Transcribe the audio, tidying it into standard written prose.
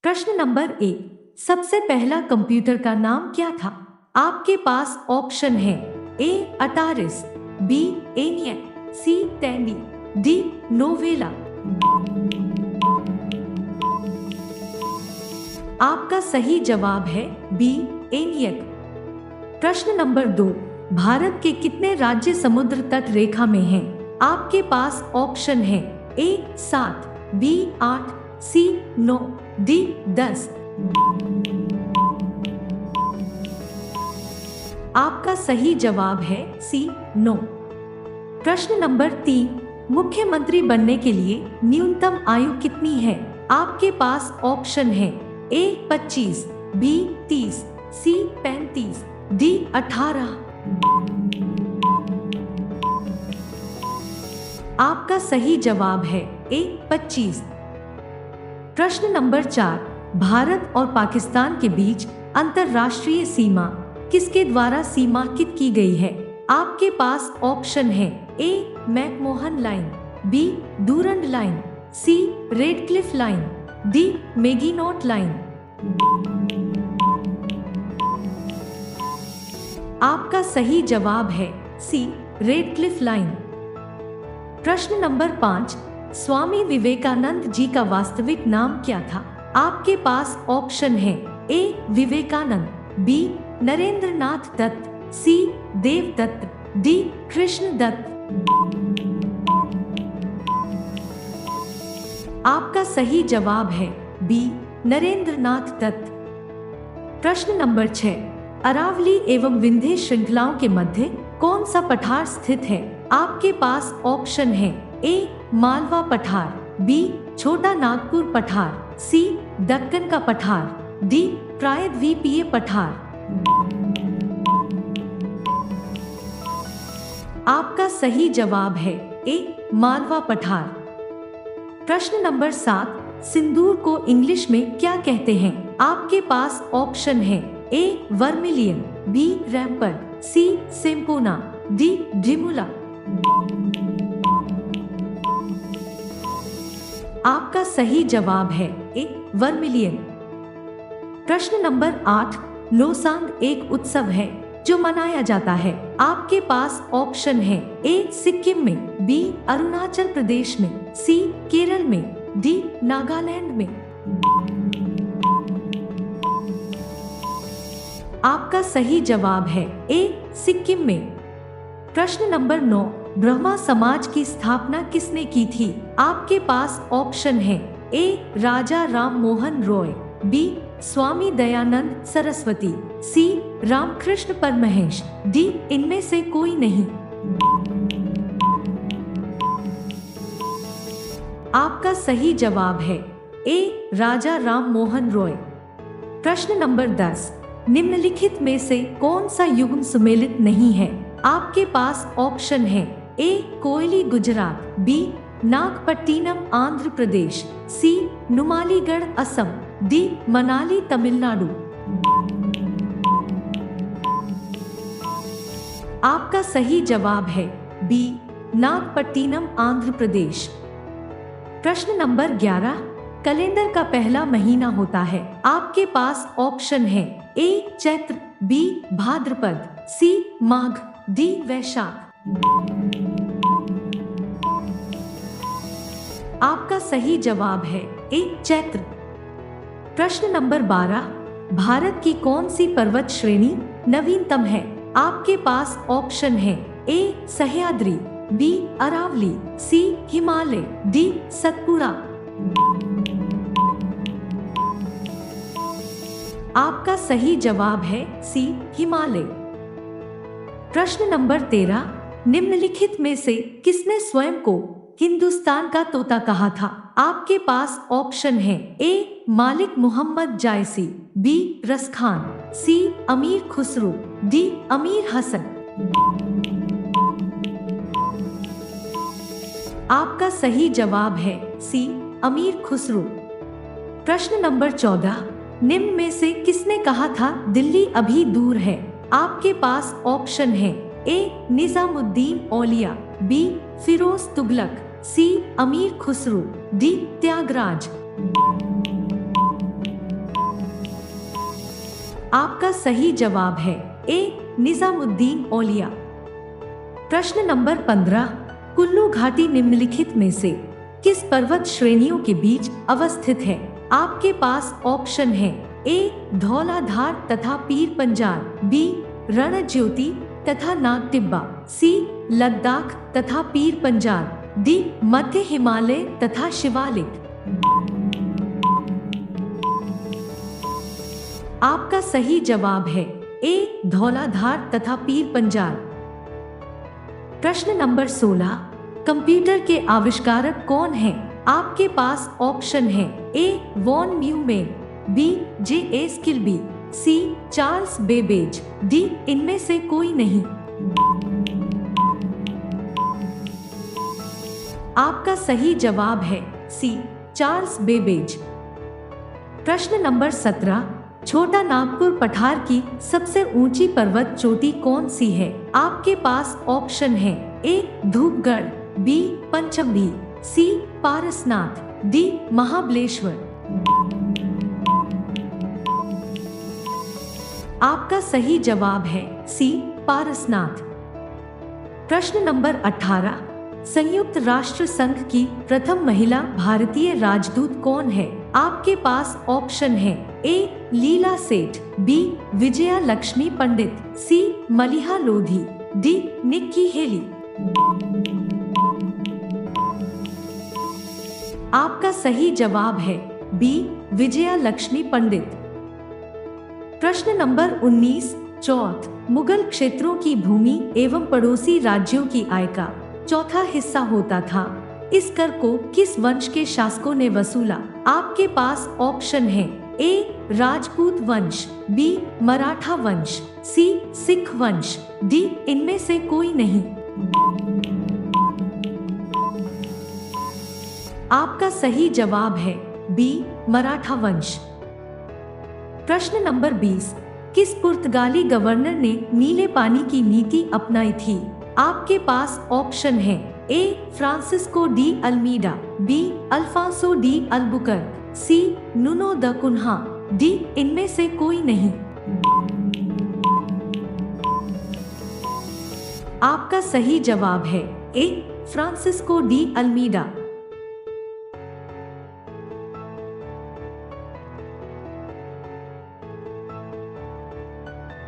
प्रश्न नंबर 1, सबसे पहला कंप्यूटर का नाम क्या था? आपके पास ऑप्शन है ए अटारिस, बी एनियक, सी टैंडी, डी नोवेला। आपका सही जवाब है बी एनियक। प्रश्न नंबर 2, भारत के कितने राज्य समुद्र तट रेखा में हैं? आपके पास ऑप्शन है ए 7, बी 8, सी 9, डी 10। आपका सही जवाब है सी 9। प्रश्न नंबर 3, मुख्यमंत्री बनने के लिए न्यूनतम आयु कितनी है? आपके पास ऑप्शन है ए 25, बी 30, सी 35, डी 18। आपका सही जवाब है ए 25। प्रश्न नंबर 4, भारत और पाकिस्तान के बीच अंतरराष्ट्रीय सीमा किसके द्वारा सीमांकित की गई है? आपके पास ऑप्शन है A McMahon line, B Durand line, C Radcliffe line, D Maginot line. आपका सही जवाब है सी रेडक्लिफ लाइन। प्रश्न नंबर 5, स्वामी विवेकानंद जी का वास्तविक नाम क्या था? आपके पास ऑप्शन है A Vivekananda, B Narendra Nath Dutt, C Dev Dutt, D Krishna Dutt. आपका सही जवाब है बी नरेंद्र नाथ दत्त। प्रश्न नंबर 6, अरावली एवं विंध्य श्रृंखलाओं के मध्य कौन सा पठार स्थित है? आपके पास ऑप्शन है ए मालवा पठार, बी छोटा नागपुर पठार, सी दक्कन का पठार, डी प्रायद्वीपीय पठार। आपका सही जवाब है ए मालवा पठार। प्रश्न नंबर 7, सिंदूर को इंग्लिश में क्या कहते हैं? आपके पास ऑप्शन है ए वर्मिलियन, बी रैम्पर, सी सिम्पोना, डी ड्रिमुला। आपका सही जवाब है ए वर्मिलियन। प्रश्न नंबर 8, लोसांग एक उत्सव है जो मनाया जाता है। आपके पास ऑप्शन है ए सिक्किम में, बी अरुणाचल प्रदेश में, सी केरल में, डी नागालैंड में। आपका सही जवाब है ए सिक्किम में। प्रश्न नंबर 9, ब्रह्मा समाज की स्थापना किसने की थी? आपके पास ऑप्शन है ए राजा राम मोहन रॉय, बी स्वामी दयानंद सरस्वती, सी रामकृष्ण परमहंस, डी इनमें से कोई नहीं। आपका सही जवाब है ए राजा राम मोहन रॉय। प्रश्न नंबर 10, निम्नलिखित में से कौन सा युग्म सुमेलित नहीं है? आपके पास ऑप्शन है ए कोयली गुजरात, बी नागपट्टिनम आंध्र प्रदेश, सी नुमालीगढ़ असम, डी मनाली तमिलनाडु। आपका सही जवाब है बी नागपट्टिनम आंध्र प्रदेश। प्रश्न नंबर 11, कैलेंडर का पहला महीना होता है। आपके पास ऑप्शन है ए चैत्र, बी भाद्रपद, सी माघ, डी वैशाख। आपका सही जवाब है ए चैत्र। प्रश्न नंबर 12, भारत की कौन सी पर्वत श्रेणी नवीनतम है? आपके पास ऑप्शन है ए सह्याद्री, बी अरावली, सी हिमालय, डी सतपुड़ा। आपका सही जवाब है सी हिमालय। प्रश्न नंबर 13, निम्नलिखित में से किसने स्वयं को हिंदुस्तान का तोता कहा था? आपके पास ऑप्शन है ए मालिक मोहम्मद जायसी, बी रसखान, सी अमीर खुसरो, डी अमीर हसन। आपका सही जवाब है सी अमीर खुसरो। प्रश्न नंबर 14, निम्न में से किसने कहा था दिल्ली अभी दूर है? आपके पास ऑप्शन है ए निजामुद्दीन औलिया, बी फिरोज तुगलक, सी अमीर खुसरो, डी त्यागराज। आपका सही जवाब है ए निजामुद्दीन औलिया। प्रश्न नंबर 15, कुल्लू घाटी निम्नलिखित में से किस पर्वत श्रेणियों के बीच अवस्थित है? आपके पास ऑप्शन है ए धौलाधार तथा पीर पंजाल, बी रणज्योति तथा नाग टिब्बा, सी लद्दाख तथा पीर पंजाल, डी मध्य हिमालय तथा शिवालिक। आपका सही जवाब है ए धौलाधार तथा पीर पंजाल। प्रश्न नंबर 16, कंप्यूटर के आविष्कारक कौन हैं? आपके पास ऑप्शन है A von Neumann, B J S Kilby, C Charles Babbage, D इनमें से कोई नहीं। आपका सही जवाब है सी चार्ल्स बेबेज। प्रश्न नंबर 17, छोटा नागपुर पठार की सबसे ऊंची पर्वत चोटी कौन सी है? आपके पास ऑप्शन है ए धूपगढ़, बी पंचमढ़ी, सी पारसनाथ, डी महाबलेश्वर। आपका सही जवाब है सी पारसनाथ। प्रश्न नंबर 18, संयुक्त राष्ट्र संघ की प्रथम महिला भारतीय राजदूत कौन है? आपके पास ऑप्शन है A Leela Seth, B Vijaya Lakshmi Pandit, C Maliha Lodhi, D Nikki Haley. आपका सही जवाब है बी विजया लक्ष्मी पंडित। प्रश्न नंबर 19, चौथ मुगल क्षेत्रों की भूमि एवं पड़ोसी राज्यों की आय का चौथा हिस्सा होता था। इस कर को किस वंश के शासकों ने वसूला? आपके पास ऑप्शन है ए राजपूत वंश, बी मराठा वंश, सी सिख वंश, डी इनमें से कोई नहीं। आपका सही जवाब है बी मराठा वंश। प्रश्न नंबर 20, किस पुर्तगाली गवर्नर ने नीले पानी की नीति अपनाई थी? आपके पास ऑप्शन है A Francisco de Almeida, B Alfonso de Albuquerque, C Nuno da Cunha, D इनमें से कोई नहीं। आपका सही जवाब है ए फ्रांसिस्को डी अल्मीडा।